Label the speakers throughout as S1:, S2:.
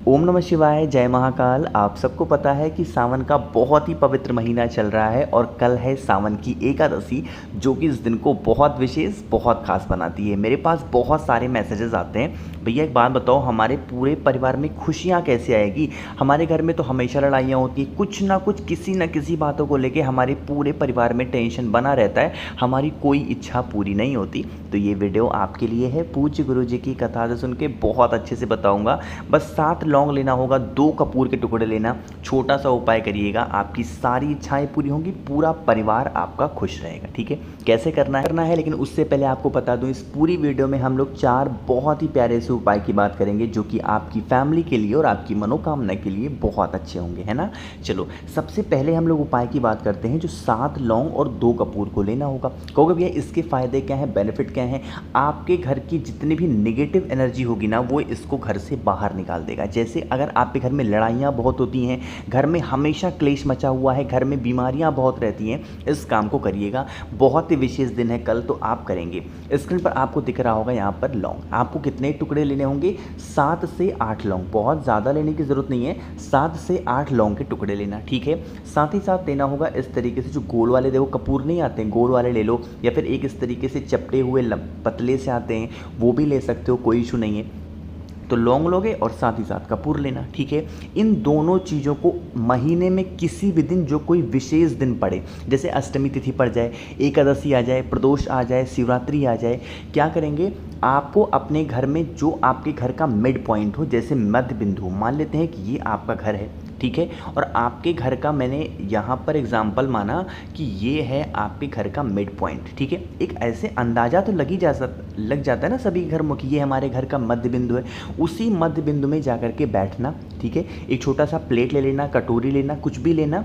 S1: ओम नमः शिवाय, जय महाकाल। आप सबको पता है कि सावन का बहुत ही पवित्र महीना चल रहा है और कल है सावन की एकादशी, जो कि इस दिन को बहुत विशेष, बहुत खास बनाती है। मेरे पास बहुत सारे मैसेजेस आते हैं, भैया एक बात बताओ, हमारे पूरे परिवार में खुशियाँ कैसे आएगी। हमारे घर में तो हमेशा लड़ाइयाँ होती हैं, कुछ ना कुछ किसी न किसी बातों को लेके हमारे पूरे परिवार में टेंशन बना रहता है, हमारी कोई इच्छा पूरी नहीं होती। तो ये वीडियो आपके लिए है। पूज्य गुरु जी की कथा से सुन के बहुत अच्छे से बताऊंगा। बस 7 लौंग लेना होगा, 2 कपूर के टुकड़े लेना, छोटा सा उपाय करिएगा, आपकी सारी इच्छाएं पूरी होंगी, पूरा परिवार आपका खुश रहेगा। ठीक है, कैसे करना है लेकिन उससे पहले आपको बता दूं, इस पूरी वीडियो में हम लोग 4 बहुत ही प्यारे से उपाय की बात करेंगे, जो कि आपकी फैमिली के लिए और आपकी मनोकामना के लिए बहुत अच्छे होंगे, है ना। चलो, सबसे पहले हम लोग उपाय की बात करते हैं। जो 7 लौंग और 2 कपूर को लेना होगा। कहोगे भैया इसके फ़ायदे क्या हैं, बेनिफिट क्या हैं। आपके घर की जितनी भी नेगेटिव एनर्जी होगी ना, वो इसको घर से बाहर निकाल देगा। जैसे अगर आपके घर में लड़ाइयाँ बहुत होती हैं, घर में हमेशा क्लेश मचा हुआ है, घर में बीमारियाँ बहुत रहती हैं, इस काम को करिएगा। बहुत ही विशेष दिन है कल, तो आप करेंगे। स्क्रीन पर आपको दिख रहा होगा यहाँ पर लौंग। आपको कितने टुकड़े लेने होंगे, 7 से 8 लौंग। बहुत ज़्यादा लेने की ज़रूरत नहीं है, 7 से 8 लौंग के टुकड़े लेना। ठीक है, साथ ही साथ लेना होगा इस तरीके से, जो गोल वाले देखो कपूर नहीं आते हैं, गोल वाले ले लो, या फिर एक इस तरीके से चपटे हुए पतले से आते हैं, वो भी ले सकते हो, कोई इशू नहीं है। तो लौंग लोगे और साथ ही साथ कपूर लेना। ठीक है, इन दोनों चीज़ों को महीने में किसी भी दिन, जो कोई विशेष दिन पड़े, जैसे अष्टमी तिथि पड़ जाए, एकादशी आ जाए, प्रदोष आ जाए, शिवरात्रि आ जाए, क्या करेंगे, आपको अपने घर में जो आपके घर का मिड पॉइंट हो, जैसे मध्य बिंदु, मान लेते हैं कि ये आपका घर है, ठीक है, और आपके घर का मैंने यहाँ पर एग्जाम्पल माना कि ये है आपके घर का मिड पॉइंट। ठीक है, एक ऐसे अंदाज़ा तो लग जाता है ना सभी घर में कि ये हमारे घर का मध्य बिंदु है। उसी मध्य बिंदु में जाकर के बैठना। ठीक है, एक छोटा सा प्लेट ले लेना, कटोरी लेना, कुछ भी लेना,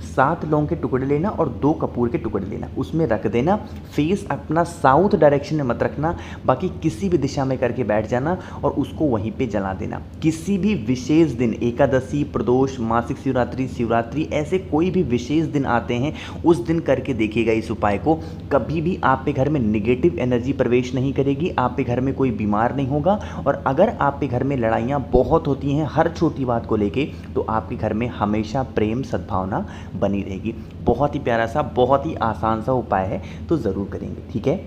S1: 7 लौंग के टुकड़े लेना और 2 कपूर के टुकड़े लेना, उसमें रख देना। फेस अपना साउथ डायरेक्शन में मत रखना, बाकी किसी भी दिशा में करके बैठ जाना और उसको वहीं पे जला देना। किसी भी विशेष दिन, एकादशी, प्रदोष, मासिक शिवरात्रि, ऐसे कोई भी विशेष दिन आते हैं, उस दिन करके देखिएगा इस उपाय को। कभी भी आपके घर में निगेटिव एनर्जी प्रवेश नहीं करेगी, आपके घर में कोई बीमार नहीं होगा। और अगर आपके घर में लड़ाइयाँ बहुत होती हैं हर छोटी बात को लेके, तो आपके घर में हमेशा प्रेम सद्भावना बनी रहेगी। बहुत ही प्यारा सा, बहुत ही आसान सा उपाय है, तो ज़रूर करेंगे। ठीक है,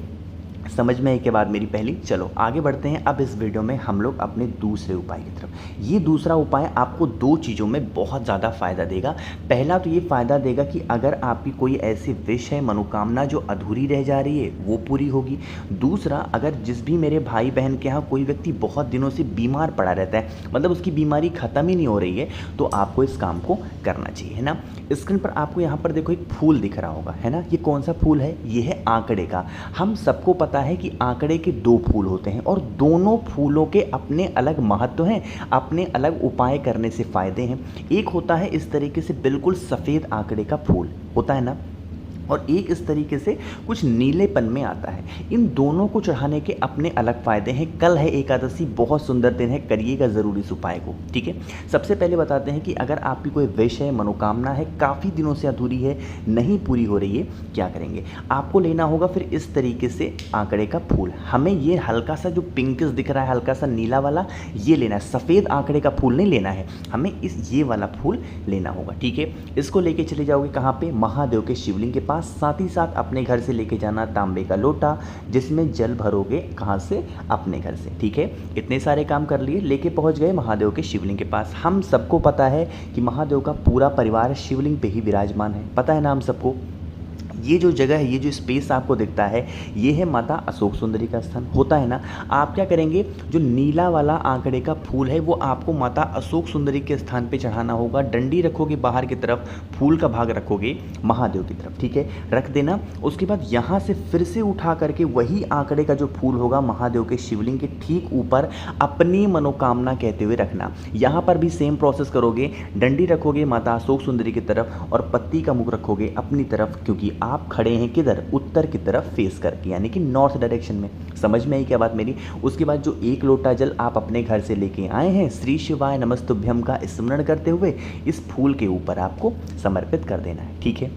S1: समझ में आई के बाद मेरी पहली। चलो आगे बढ़ते हैं। अब इस वीडियो में हम लोग अपने दूसरे उपाय की तरफ। ये दूसरा उपाय आपको 2 चीज़ों में बहुत ज़्यादा फ़ायदा देगा। पहला तो ये फ़ायदा देगा कि अगर आपकी कोई ऐसी विश है, मनोकामना जो अधूरी रह जा रही है, वो पूरी होगी। दूसरा, अगर जिस भी मेरे भाई बहन के यहाँ कोई व्यक्ति बहुत दिनों से बीमार पड़ा रहता है, मतलब उसकी बीमारी ख़त्म ही नहीं हो रही है, तो आपको इस काम को करना चाहिए, है ना। स्क्रीन पर आपको यहाँ पर देखो एक फूल दिख रहा होगा, है ना। ये कौन सा फूल है, ये है आंकड़े का। हम सबको पता है कि आंकड़े के 2 फूल होते हैं और दोनों फूलों के अपने अलग महत्व हैं, अपने अलग उपाय करने से फ़ायदे हैं। एक होता है इस तरीके से बिल्कुल सफ़ेद आंकड़े का फूल होता है ना, और एक इस तरीके से कुछ नीलेपन में आता है। इन दोनों को चढ़ाने के अपने अलग फ़ायदे हैं। कल है एकादशी, बहुत सुंदर दिन है, करिएगा ज़रूर इस उपाय को। ठीक है, सबसे पहले बताते हैं कि अगर आपकी कोई विश है, मनोकामना है, काफ़ी दिनों से अधूरी है, नहीं पूरी हो रही है, क्या करेंगे, आपको लेना होगा फिर इस तरीके से आंकड़े का फूल। हमें ये हल्का सा जो पिंकिश दिख रहा है, हल्का सा नीला वाला, ये लेना है। सफ़ेद आंकड़े का फूल नहीं लेना है, हमें ये वाला फूल लेना होगा। ठीक है, इसको लेके चले जाओगे कहाँ पे, महादेव के शिवलिंग के पास। साथ ही साथ अपने घर से लेके जाना तांबे का लोटा, जिसमें जल भरोगे, कहाँ से, अपने घर से। ठीक है, इतने सारे काम कर लिए, लेके पहुंच गए महादेव के शिवलिंग के पास। हम सबको पता है कि महादेव का पूरा परिवार शिवलिंग पे ही विराजमान है, पता है ना हम सबको। ये जो जगह है, ये जो स्पेस आपको दिखता है, ये है माता अशोक सुंदरी का स्थान, होता है ना। आप क्या करेंगे, जो नीला वाला आंकड़े का फूल है, वो आपको माता अशोक सुंदरी के स्थान पे चढ़ाना होगा। डंडी रखोगे बाहर की तरफ, फूल का भाग रखोगे महादेव की तरफ। ठीक है, रख देना। उसके बाद यहाँ से फिर से उठा करके वही आंकड़े का जो फूल होगा, महादेव के शिवलिंग के ठीक ऊपर अपनी मनोकामना कहते हुए रखना। यहाँ पर भी सेम प्रोसेस करोगे, डंडी रखोगे माता अशोक सुंदरी की तरफ और पत्ती का मुख रखोगे अपनी तरफ, क्योंकि आप खड़े हैं किधर, उत्तर की तरफ फेस करके, यानी कि नॉर्थ डायरेक्शन में। समझ में आई क्या बात मेरी। उसके बाद जो 1 लोटा जल आप अपने घर से लेके आए हैं, श्री शिवाय नमस्तुभ्यम का स्मरण करते हुए इस फूल के ऊपर आपको समर्पित कर देना है। ठीक है,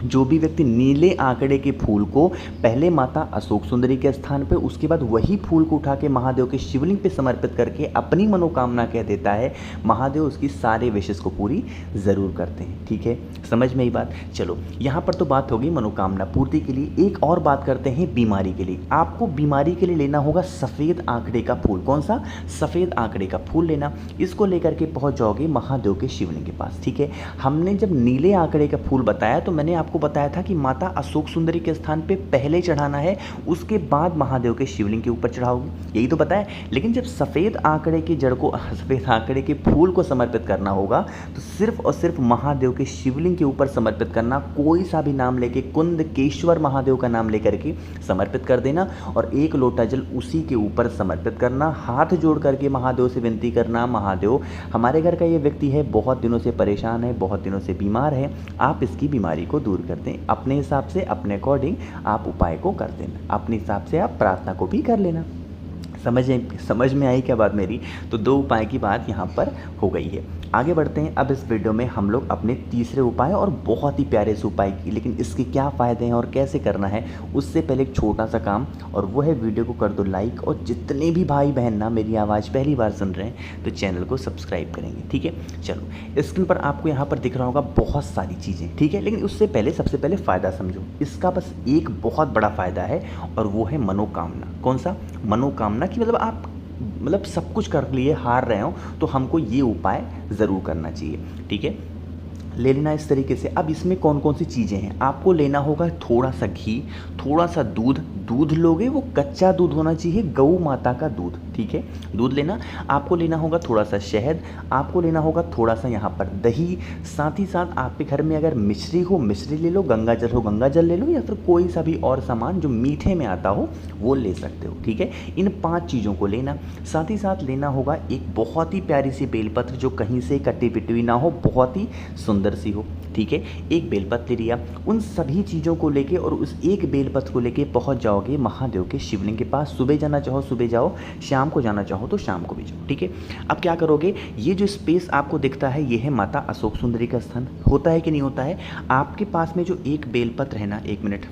S1: जो भी व्यक्ति नीले आंकड़े के फूल को पहले माता अशोक सुंदरी के स्थान पे, उसके बाद वही फूल को उठा के महादेव के शिवलिंग पे समर्पित करके अपनी मनोकामना कह देता है, महादेव उसकी सारे विशेष को पूरी ज़रूर करते हैं। ठीक है, समझ में ही बात। चलो यहाँ पर तो बात होगी मनोकामना पूर्ति के लिए। एक और बात करते हैं बीमारी के लिए। आपको बीमारी के लिए लेना होगा सफ़ेद आंकड़े का फूल। कौन सा? सफ़ेद आंकड़े का फूल लेना। इसको लेकर के पहुँच जाओगे महादेव के शिवलिंग के पास। ठीक है, हमने जब नीले आंकड़े का फूल बताया तो मैंने आपको बताया था कि माता अशोक सुंदरी के स्थान पे पहले चढ़ाना है, उसके बाद महादेव के शिवलिंग के ऊपर चढ़ाओगे, यही तो बताया। लेकिन जब सफ़ेद आंकड़े की जड़ को, सफ़ेद आंकड़े के फूल को समर्पित करना होगा तो सिर्फ और सिर्फ महादेव के शिवलिंग के ऊपर समर्पित करना। कोई सा भी नाम लेके, कुंदकेश्वर महादेव का नाम लेकर के समर्पित कर देना और एक लोटा जल उसी के ऊपर समर्पित करना। हाथ जोड़ करके महादेव से विनती करना, महादेव हमारे घर का ये व्यक्ति है, बहुत दिनों से परेशान है, बहुत दिनों से बीमार है, आप इसकी बीमारी को दूर कर दें। अपने हिसाब से, अपने अकॉर्डिंग आप उपाय को कर देना, अपने हिसाब से आप प्रार्थना को भी कर लेना। समझ में आई क्या बात मेरी? तो 2 उपाय की बात यहाँ पर हो गई है। आगे बढ़ते हैं। अब इस वीडियो में हम लोग अपने तीसरे उपाय, और बहुत ही प्यारे से उपाय की, लेकिन इसके क्या फ़ायदे हैं और कैसे करना है उससे पहले एक छोटा सा काम, और वो है वीडियो को कर दो लाइक, और जितने भी भाई बहन ना मेरी आवाज़ पहली बार सुन रहे हैं तो चैनल को सब्सक्राइब करेंगे। ठीक है, चलो स्क्रीन पर आपको यहाँ पर दिख रहा होगा बहुत सारी चीज़ें। ठीक है, लेकिन उससे पहले सबसे पहले फ़ायदा समझो। इसका बस एक बहुत बड़ा फ़ायदा है और वो है मनोकामना। कौन सा? मनोकामना की आप सब कुछ कर लिए, हार रहे हो तो हमको ये उपाय ज़रूर करना चाहिए। ठीक है, ले लेना इस तरीके से। अब इसमें कौन कौन सी चीज़ें हैं? आपको लेना होगा थोड़ा सा घी, थोड़ा सा दूध। दूध लोगे वो कच्चा दूध होना चाहिए, गौ माता का दूध। ठीक है, दूध लेना। आपको लेना होगा थोड़ा सा शहद, आपको लेना होगा थोड़ा सा यहाँ पर दही। साथ ही साथ आपके घर में अगर मिश्री हो, मिश्री ले लो, गंगा जल हो, गंगा जल ले लो, या फिर कोई सा भी और सामान जो मीठे में आता हो वो ले सकते हो। ठीक है, इन 5 चीज़ों को लेना। साथ ही साथ लेना होगा एक बहुत ही प्यारी सी बेलपत्र जो कहीं से कटी पिटी ना हो, बहुत ही सुंदर सी हो। ठीक है, एक बेलपत्र ले लिया। उन सभी चीज़ों को लेके और उस एक बेलपत्र को लेके पहुंच जाओगे महादेव के शिवलिंग के पास। सुबह जाना चाहो सुबह जाओ, शाम को जाना चाहो तो शाम को भी जाओ। ठीक है, अब क्या करोगे? ये जो स्पेस आपको दिखता है ये है माता अशोक सुंदरी का स्थान। होता है कि नहीं होता है? आपके पास में जो एक बेलपत्र है ना, 1 मिनट,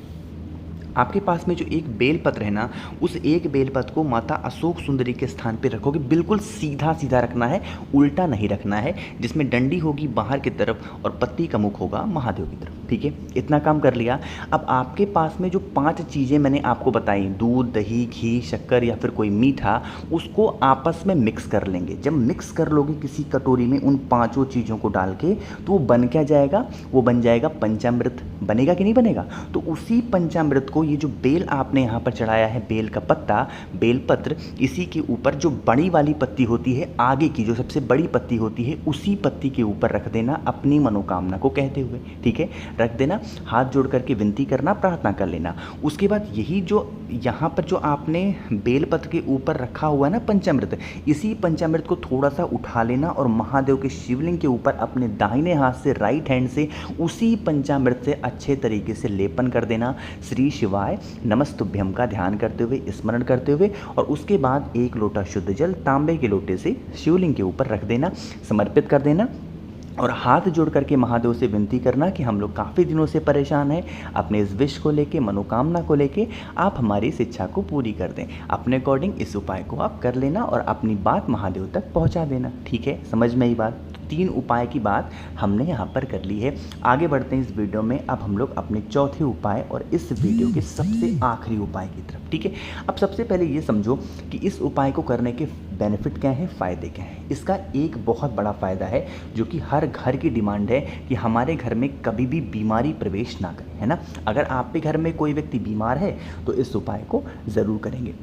S1: आपके पास में जो एक बेलपत्र है ना, उस एक बेलपत्र को माता अशोक सुंदरी के स्थान पे रखोगे। बिल्कुल सीधा सीधा रखना है, उल्टा नहीं रखना है, जिसमें डंडी होगी बाहर की तरफ और पत्ती का मुख होगा महादेव की तरफ। ठीक है, इतना काम कर लिया। अब आपके पास में जो 5 चीज़ें मैंने आपको बताई, दूध, दही, घी, शक्कर या फिर कोई मीठा, उसको आपस में मिक्स कर लेंगे। जब मिक्स कर लोगे किसी कटोरी में उन 5 चीज़ों को डाल के, तो वो बन क्या जाएगा? वो बन जाएगा पंचामृत। बनेगा कि नहीं बनेगा? तो उसी पंचामृत को, ये जो बेल आपने यहाँ पर चढ़ाया है, बेल का पत्ता, बेलपत्र, इसी के ऊपर जो बड़ी वाली पत्ती होती है, आगे की जो सबसे बड़ी पत्ती होती है, उसी पत्ती के ऊपर रख देना अपनी मनोकामना को कहते हुए। ठीक है, रख देना, हाथ जोड़ करके विनती करना, प्रार्थना कर लेना। उसके बाद यही जो यहाँ पर जो आपने बेलपत्र के ऊपर रखा हुआ है ना पंचामृत, इसी पंचामृत को थोड़ा सा उठा लेना और महादेव के शिवलिंग के ऊपर अपने दाहिने हाथ से, राइट हैंड से, उसी पंचामृत से अच्छे तरीके से लेपन कर देना। श्री शिवाय नमस्तुभ्यम का ध्यान करते हुए, स्मरण करते हुए, और उसके बाद 1 लोटा शुद्ध जल तांबे के लोटे से शिवलिंग के ऊपर रख देना, समर्पित कर देना और हाथ जोड़ करके महादेव से विनती करना कि हम लोग काफ़ी दिनों से परेशान हैं, अपने इस विश को लेके, मनोकामना को लेके आप हमारी इस इच्छा को पूरी कर दें। अपने अकॉर्डिंग इस उपाय को आप कर लेना और अपनी बात महादेव तक पहुंचा देना। ठीक है, समझ में आई बात? 3 उपाय की बात हमने यहाँ पर कर ली है। आगे बढ़ते हैं इस वीडियो में। अब हम लोग अपने चौथे उपाय और इस वीडियो के सबसे आखिरी उपाय की तरफ। ठीक है, अब सबसे पहले ये समझो कि इस उपाय को करने के बेनिफिट क्या हैं, फ़ायदे क्या हैं। इसका एक बहुत बड़ा फ़ायदा है जो कि हर घर की डिमांड है कि हमारे घर में कभी भी बीमारी प्रवेश ना करे, है ना। अगर आपके घर में कोई व्यक्ति बीमार है तो इस उपाय को ज़रूर करेंगे।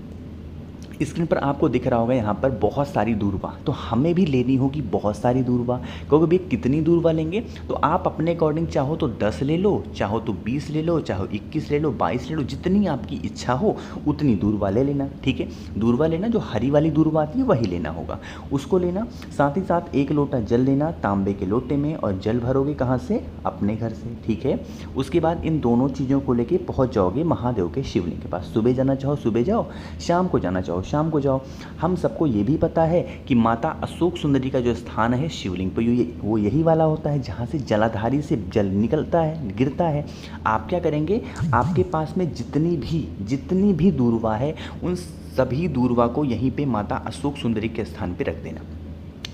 S1: स्क्रीन पर आपको दिख रहा होगा यहाँ पर बहुत सारी दूरबा, तो हमें भी लेनी होगी बहुत सारी दूरबा। क्योंकि भाई कितनी दूरबा लेंगे, तो आप अपने अकॉर्डिंग चाहो तो 10 ले लो, चाहो तो 20 ले लो, चाहो 21 ले लो, 22 ले लो, जितनी आपकी इच्छा हो उतनी दूरबा ले लेना। ठीक है, दूरबा लेना, जो हरी वाली दूरबा आती है वही लेना होगा, उसको लेना। साथ ही साथ 1 लोटा जल लेना तांबे के लोटे में, और जल भरोगे कहाँ से? अपने घर से। ठीक है, उसके बाद इन दोनों चीज़ों को लेके पहुँच जाओगे महादेव के शिवलिंग के पास। सुबह जाना चाहो सुबह जाओ, शाम को जाना चाहो शाम को जाओ। हम सबको ये भी पता है कि माता अशोक सुंदरी का जो स्थान है शिवलिंग पर वो यही वाला होता है जहाँ से जलाधारी से जल निकलता है, गिरता है। आप क्या करेंगे, आपके पास में जितनी भी दूर्वा है उन सभी दूर्वा को यहीं पे माता अशोक सुंदरी के स्थान पे रख देना।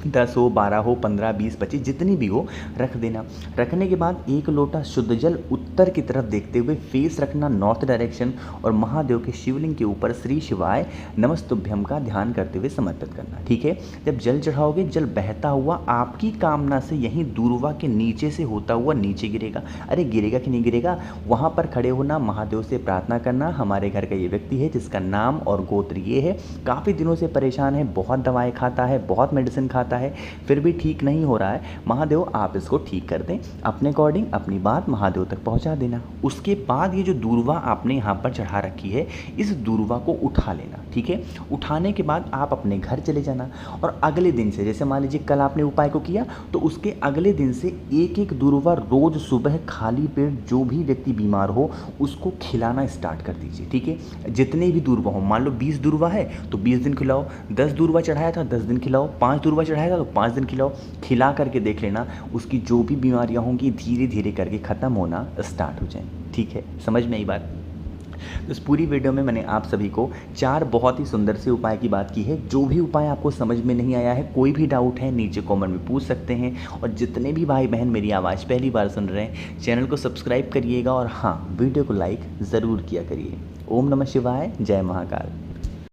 S1: 10 हो, 12 हो, 15, 20, 25 जितनी भी हो रख देना। रखने के बाद एक लोटा शुद्ध जल उत्तर की तरफ देखते हुए फेस रखना नॉर्थ डायरेक्शन, और महादेव के शिवलिंग के ऊपर श्री शिवाय नमस्तुभ्यम का ध्यान करते हुए समर्पित करना। ठीक है। जब जल चढ़ाओगे, जल बहता हुआ आपकी कामना से यहीं दूर्वा के नीचे से होता हुआ नीचे गिरेगा। अरे गिरेगा कि नहीं गिरेगा, वहाँ पर खड़े होना, महादेव से प्रार्थना करना, हमारे घर का ये व्यक्ति है जिसका नाम और गोत्र ये है, काफ़ी दिनों से परेशान है, बहुत दवाएँ खाता है, बहुत मेडिसिन खाता है, फिर भी ठीक नहीं हो रहा है, महादेव आप इसको ठीक कर दें। अपने अकॉर्डिंग अपनी बात महादेव तक पहुंचा देना। उसके बाद ये जो दूर्वा आपने यहाँ पर चढ़ा रखी है, इस दूर्वा को उठा लेना। ठीक है। उठाने के बाद आप अपने घर चले जाना, और अगले दिन से, जैसे मान लीजिए कल आपने उपाय को किया, तो उसके अगले दिन से एक एक दूर्वा रोज सुबह खाली पेट जो भी व्यक्ति बीमार हो उसको खिलाना स्टार्ट कर दीजिए। ठीक है। जितने भी दूर्वा हो, मान लो 20 दूर्वा है तो 20 दिन खिलाओ, 10 दूर्वा चढ़ाया था 10 दिन खिलाओ, 5 दूर्वा चढ़ाया था तो 5 दिन खिलाओ। खिला करके देख लेना उसकी जो भी बीमारियां होंगी धीरे धीरे करके ख़त्म होना स्टार्ट हो जाए। ठीक है, समझ में आई बात। तो इस पूरी वीडियो में मैंने आप सभी को 4 बहुत ही सुंदर से उपाय की बात की है। जो भी उपाय आपको समझ में नहीं आया है, कोई भी डाउट है, नीचे कमेंट में पूछ सकते हैं। और जितने भी भाई बहन मेरी आवाज़ पहली बार सुन रहे हैं, चैनल को सब्सक्राइब करिएगा, और हाँ, वीडियो को लाइक ज़रूर किया करिए। ओम नमः शिवाय, जय महाकाल।